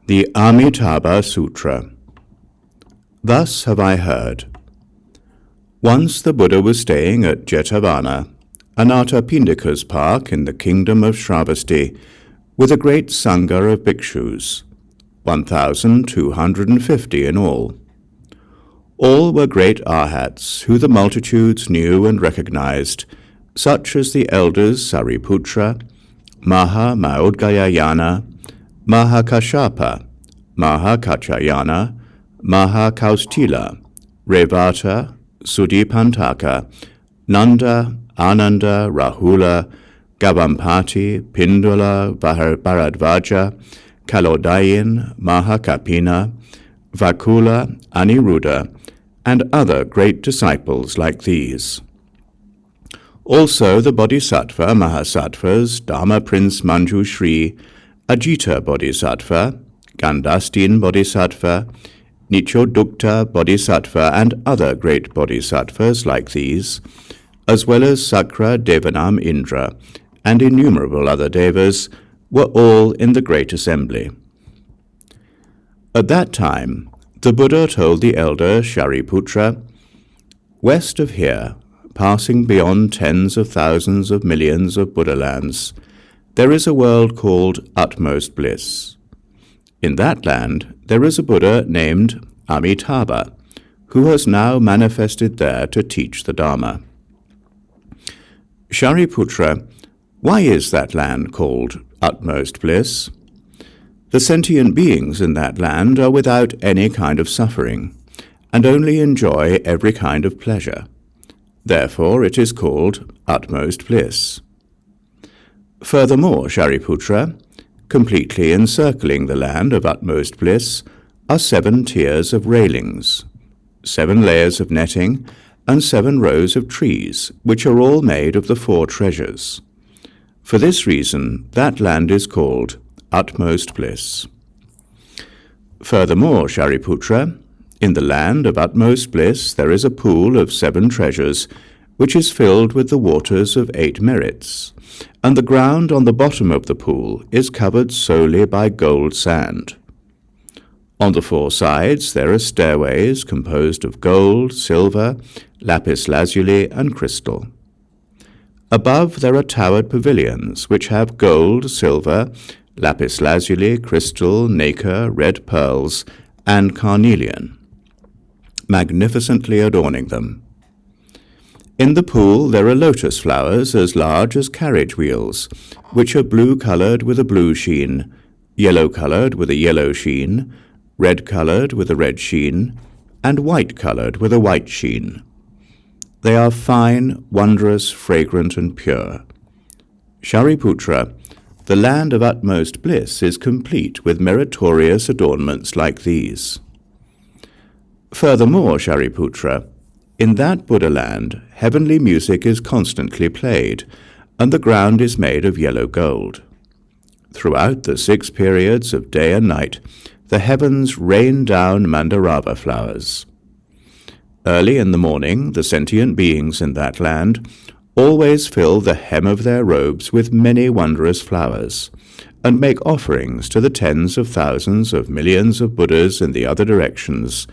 The Amitābha Sutra. Thus have I heard. Once the Buddha was staying at Jetavana, Anathapindika's park in the kingdom of Śrāvastī, with a great sangha of bhikshus, 1,250 in all. All were great arhats, who the multitudes knew and recognized, such as the elders Śāriputra, Maha-Maudgayayana, Mahakashapa, Mahakachayana, Mahakaustila, Revata, Sudipantaka, Nanda, Ananda, Rahula, Gavampati, Pindula, Bharadvaja, Kalodayin, Mahakapina, Vakula, Aniruddha, and other great disciples like these. Also the Bodhisattva Mahasattvas, Dharma Prince Manjushri, Ajita Bodhisattva, Gandastin Bodhisattva, Nichodukta Bodhisattva, and other great bodhisattvas like these, as well as Sakra Devanam Indra, and innumerable other devas, were all in the great assembly. At that time, the Buddha told the elder Śāriputra, "West of here, passing beyond tens of thousands of millions of Buddha lands, there is a world called utmost bliss. In that land there is a Buddha named Amitābha, who has now manifested there to teach the Dharma." Śāriputra, why is that land called utmost bliss? The sentient beings in that land are without any kind of suffering, and only enjoy every kind of pleasure. Therefore it is called utmost bliss. Furthermore, Śāriputra, completely encircling the land of utmost bliss are 7 tiers of railings, 7 layers of netting, and 7 rows of trees, which are all made of the 4 treasures. For this reason, that land is called utmost bliss. Furthermore, Śāriputra, in the land of utmost bliss there is a pool of 7 treasures, which is filled with the waters of 8 merits, and the ground on the bottom of the pool is covered solely by gold sand. On the 4 sides there are stairways composed of gold, silver, lapis lazuli, and crystal. Above there are towered pavilions, which have gold, silver, lapis lazuli, crystal, nacre, red pearls, and carnelian, magnificently adorning them. In the pool there are lotus flowers as large as carriage wheels, which are blue-coloured with a blue sheen, yellow-coloured with a yellow sheen, red-coloured with a red sheen, and white-coloured with a white sheen. They are fine, wondrous, fragrant, and pure. Śāriputra, the land of utmost bliss is complete with meritorious adornments like these. Furthermore, Śāriputra, in that Buddha land, heavenly music is constantly played, and the ground is made of yellow gold. Throughout the 6 periods of day and night, the heavens rain down mandarava flowers. Early in the morning, the sentient beings in that land always fill the hem of their robes with many wondrous flowers, and make offerings to the tens of thousands of millions of Buddhas in the other directions,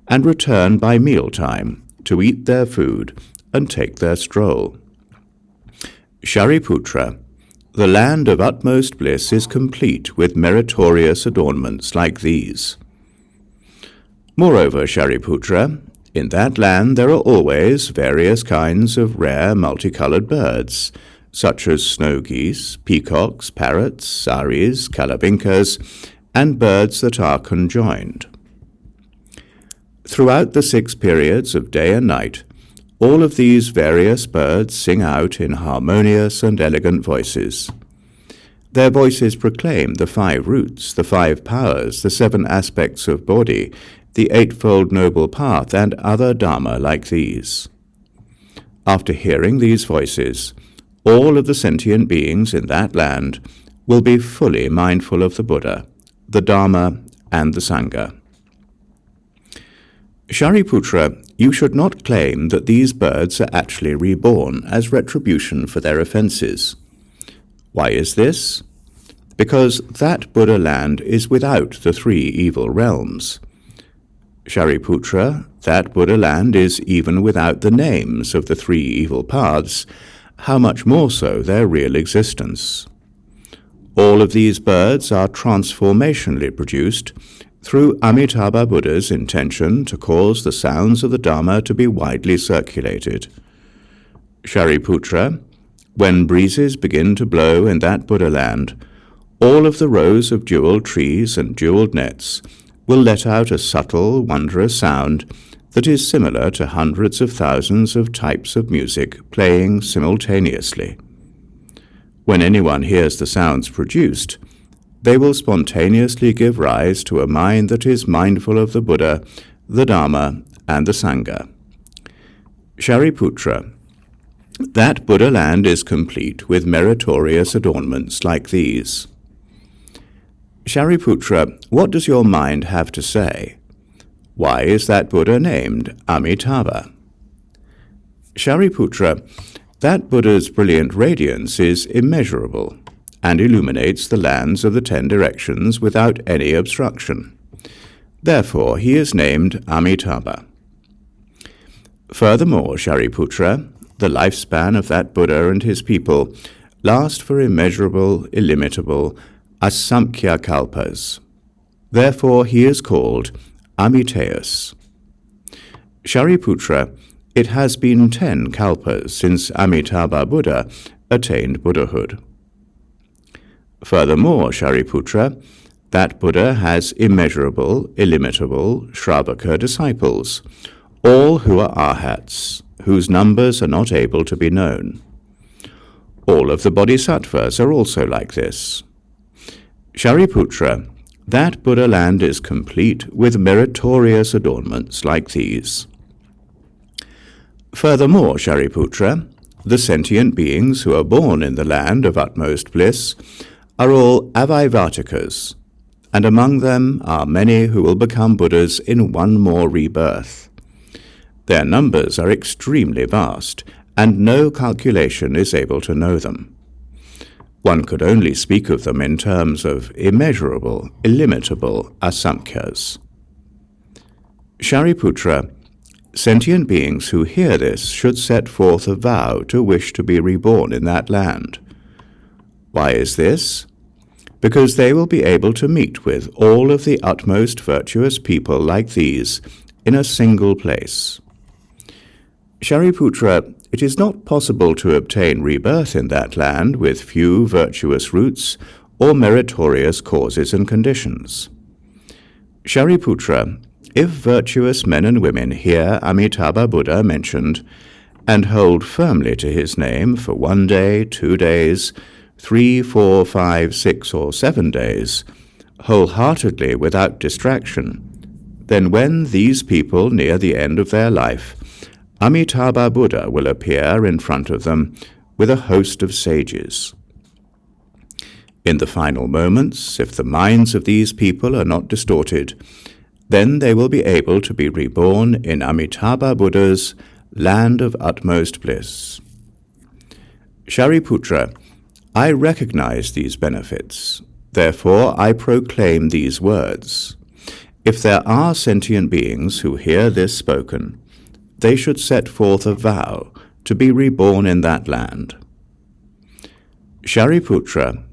and return by mealtime to eat their food and take their stroll. Śāriputra, the land of utmost bliss is complete with meritorious adornments like these. Moreover, Śāriputra, in that land there are always various kinds of rare multicolored birds, such as snow geese, peacocks, parrots, saris, kalavinkas, and birds that are conjoined. Throughout the 6 periods of day and night, all of these various birds sing out in harmonious and elegant voices. Their voices proclaim the 5 roots, the 5 powers, the 7 aspects of body, the 8-fold noble path, and other dharma like these. After hearing these voices, all of the sentient beings in that land will be fully mindful of the Buddha, the Dharma, and the Sangha. Śāriputra, you should not claim that these birds are actually reborn as retribution for their offences. Why is this? because that Buddha land is without the three evil realms. Śāriputra, that Buddha land is even without the names of the three evil paths, how much more so their real existence. All of these birds are transformationally produced through Amitābha Buddha's intention to cause the sounds of the Dharma to be widely circulated. Śāriputra, when breezes begin to blow in that Buddha land, all of the rows of jeweled trees and jeweled nets will let out a subtle, wondrous sound that is similar to hundreds of thousands of types of music playing simultaneously. When anyone hears the sounds produced, they will spontaneously give rise to a mind that is mindful of the Buddha, the Dharma, and the Sangha. Śāriputra, that Buddha land is complete with meritorious adornments like these. Śāriputra, what does your mind have to say? Why is that Buddha named Amitābha? Śāriputra, that Buddha's brilliant radiance is immeasurable and illuminates the lands of the 10 directions without any obstruction. Therefore, he is named Amitābha. Furthermore, Śāriputra, the lifespan of that Buddha and his people last for immeasurable, illimitable, asamkhya kalpas. Therefore, he is called Amitēus. Śāriputra, it has been 10 kalpas since Amitābha Buddha attained Buddhahood. Furthermore, Śāriputra, that Buddha has immeasurable, illimitable Śrāvaka disciples, all who are arhats, whose numbers are not able to be known. All of the bodhisattvas are also like this. Śāriputra, that Buddha land is complete with meritorious adornments like these. Furthermore, Śāriputra, the sentient beings who are born in the land of utmost bliss are all avaivātikas, and among them are many who will become Buddhas in one more rebirth. Their numbers are extremely vast, and no calculation is able to know them. One could only speak of them in terms of immeasurable, illimitable asamkhyas. Śāriputra, sentient beings who hear this should set forth a vow to wish to be reborn in that land. Why is this? Because they will be able to meet with all of the utmost virtuous people like these in a single place. Śāriputra, it is not possible to obtain rebirth in that land with few virtuous roots or meritorious causes and conditions. Śāriputra, if virtuous men and women hear Amitābha Buddha mentioned and hold firmly to his name for 1 day, 2 days, 3, 4, 5, 6, or 7 days, wholeheartedly without distraction, then when these people near the end of their life, Amitābha Buddha will appear in front of them with a host of sages. In the final moments, if the minds of these people are not distorted, then they will be able to be reborn in Amitābha Buddha's land of utmost bliss. Śāriputra, I recognize these benefits. Therefore, I proclaim these words. If there are sentient beings who hear this spoken, they should set forth a vow to be reborn in that land. Śāriputra,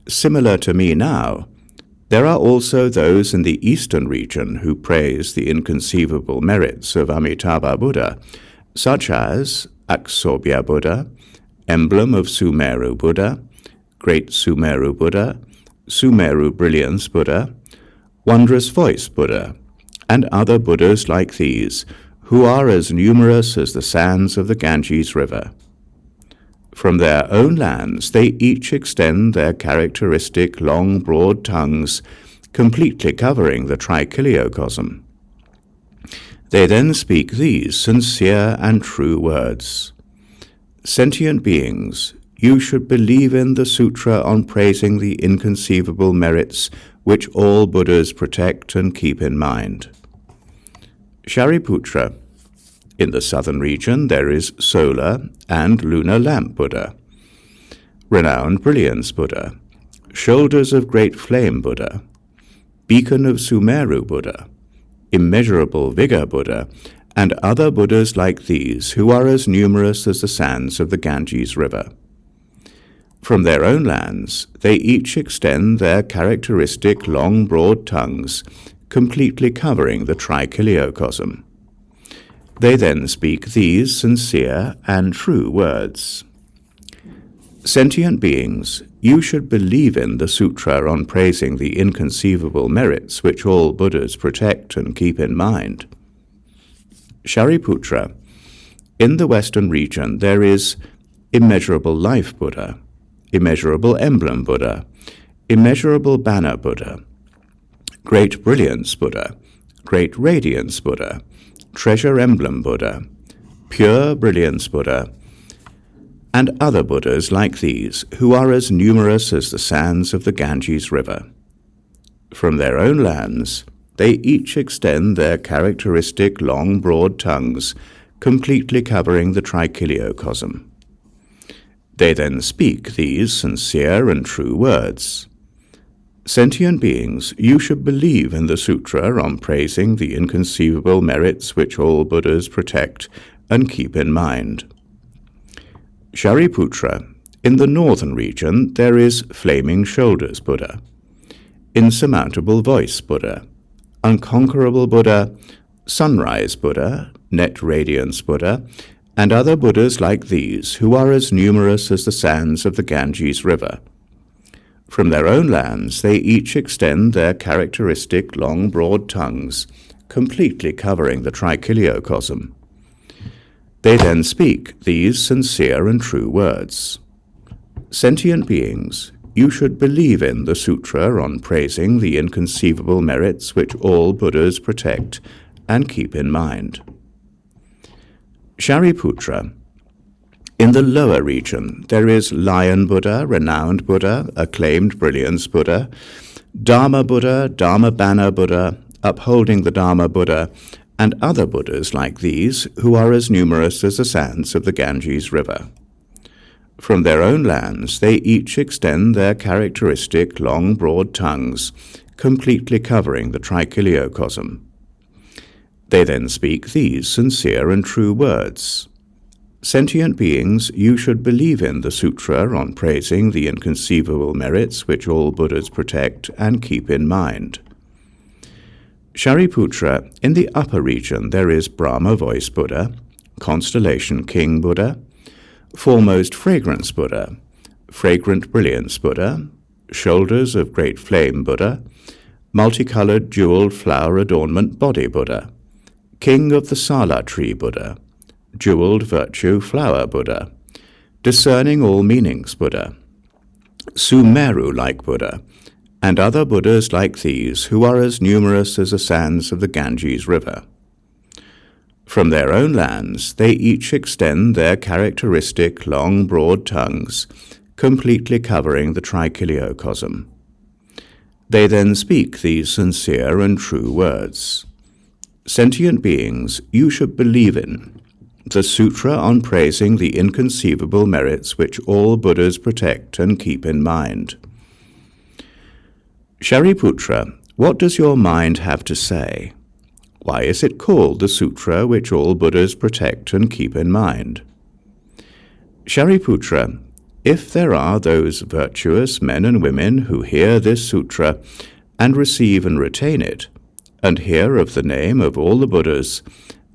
similar to me now, there are also those in the eastern region who praise the inconceivable merits of Amitābha Buddha, such as Aksobhya Buddha, emblem of Sumeru Buddha, Great Sumeru Buddha, Sumeru Brilliance Buddha, Wondrous Voice Buddha, and other Buddhas like these, who are as numerous as the sands of the Ganges River. From their own lands they each extend their characteristic long, broad tongues, completely covering the trichiliocosm. They then speak these sincere and true words. Sentient beings, you should believe in the sutra on praising the inconceivable merits which all Buddhas protect and keep in mind. Śāriputra, in the southern region there is Solar and Lunar Lamp Buddha, Renowned Brilliance Buddha, Shoulders of Great Flame Buddha, Beacon of Sumeru Buddha, Immeasurable Vigor Buddha, and other Buddhas like these, who are as numerous as the sands of the Ganges River. From their own lands, they each extend their characteristic long, broad tongues, completely covering the trichiliocosm. They then speak these sincere and true words. Sentient beings, you should believe in the sutra on praising the inconceivable merits which all Buddhas protect and keep in mind. Śāriputra, in the Western region there is Immeasurable Life Buddha, Immeasurable Emblem Buddha, Immeasurable Banner Buddha, Great Brilliance Buddha, Great Radiance Buddha, Treasure Emblem Buddha, Pure Brilliance Buddha, and other Buddhas like these, who are as numerous as the sands of the Ganges River. From their own lands, they each extend their characteristic long, broad tongues, completely covering the trichiliocosm. They then speak these sincere and true words. Sentient beings, you should believe in the sutra on praising the inconceivable merits which all Buddhas protect and keep in mind. Śāriputra, in the northern region there is Flaming Shoulders Buddha, Insurmountable Voice Buddha, Unconquerable Buddha, Sunrise Buddha, Net Radiance Buddha, and other Buddhas like these, who are as numerous as the sands of the Ganges River. From their own lands they each extend their characteristic long, broad tongues, completely covering the trichiliocosm. They then speak these sincere and true words. Sentient beings, you should believe in the sutra on praising the inconceivable merits which all Buddhas protect and keep in mind. Śāriputra, in the lower region there is Lion Buddha, Renowned Buddha, Acclaimed Brilliance Buddha, Dharma Buddha, Dharma Banner Buddha, Upholding the Dharma Buddha, and other Buddhas like these, who are as numerous as the sands of the Ganges River. From their own lands they each extend their characteristic long, broad tongues, completely covering the trichiliocosm. They then speak these sincere and true words. Sentient beings, you should believe in the sutra on praising the inconceivable merits which all Buddhas protect and keep in mind. Śāriputra, in the upper region there is Brahma Voice Buddha, Constellation King Buddha, Foremost Fragrance Buddha, Fragrant Brilliance Buddha, Shoulders of Great Flame Buddha, Multicolored Jeweled Flower Adornment Body Buddha, King of the Sala Tree Buddha, Jeweled Virtue Flower Buddha, Discerning All Meanings Buddha, Sumeru-like Buddha, and other Buddhas like these, who are as numerous as the sands of the Ganges River. From their own lands they each extend their characteristic long, broad tongues, completely covering the trichiliocosm. They then speak these sincere and true words. Sentient beings, you should believe in the sutra on praising the inconceivable merits which all Buddhas protect and keep in mind. Śāriputra, what does your mind have to say? Why is it called the sutra which all Buddhas protect and keep in mind? Śāriputra, if there are those virtuous men and women who hear this sutra and receive and retain it, and hear of the name of all the Buddhas,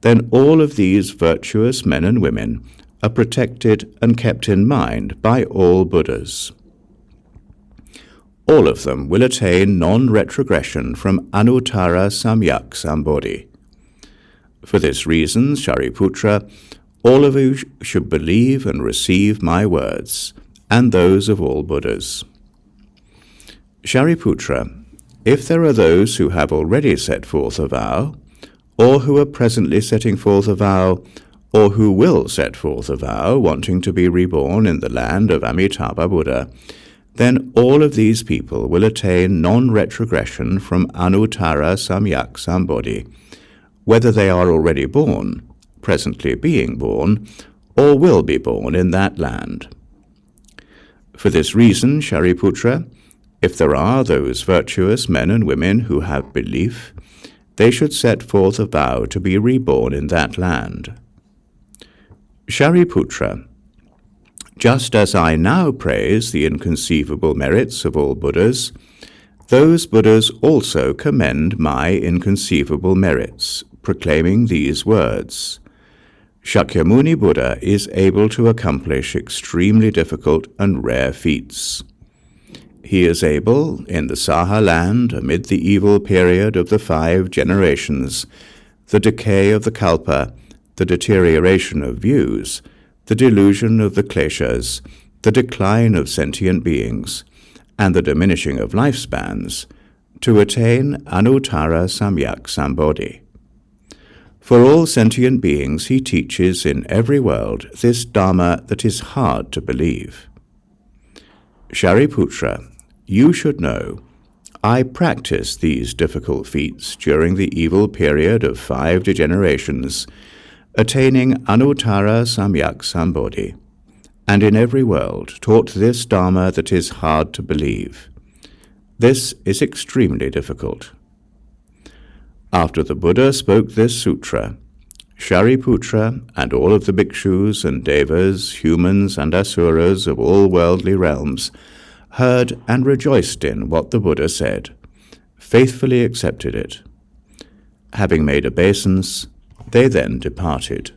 then all of these virtuous men and women are protected and kept in mind by all Buddhas. All of them will attain non-retrogression from Anuttara Samyak Sambodhi. For this reason, Śāriputra, all of you should believe and receive my words, and those of all Buddhas. Śāriputra, if there are those who have already set forth a vow, or who are presently setting forth a vow, or who will set forth a vow, wanting to be reborn in the land of Amitābha Buddha, then all of these people will attain non-retrogression from Anuttara Samyak Sambodhi, whether they are already born, presently being born, or will be born in that land. For this reason, Śāriputra, If there are those virtuous men and women who have belief, they should set forth a vow to be reborn in that land. Śāriputra, just as I now praise the inconceivable merits of all Buddhas, those Buddhas also commend my inconceivable merits, proclaiming these words. Shakyamuni Buddha is able to accomplish extremely difficult and rare feats. He is able, in the Saha land, amid the evil period of the 5 generations, the decay of the kalpa, the deterioration of views, the delusion of the kleshas, the decline of sentient beings, and the diminishing of lifespans, to attain anuttara samyak sambodhi. For all sentient beings he teaches in every world this Dharma that is hard to believe. Śāriputra, you should know, I practiced these difficult feats during the evil period of 5 degenerations, attaining anuttara samyak sambodhi, and in every world taught this Dharma that is hard to believe. This is extremely difficult. After the Buddha spoke this sutra, Śāriputra and all of the bhikshus and devas, humans and asuras of all worldly realms, heard and rejoiced in what the Buddha said, faithfully accepted it. Having made obeisance, they then departed.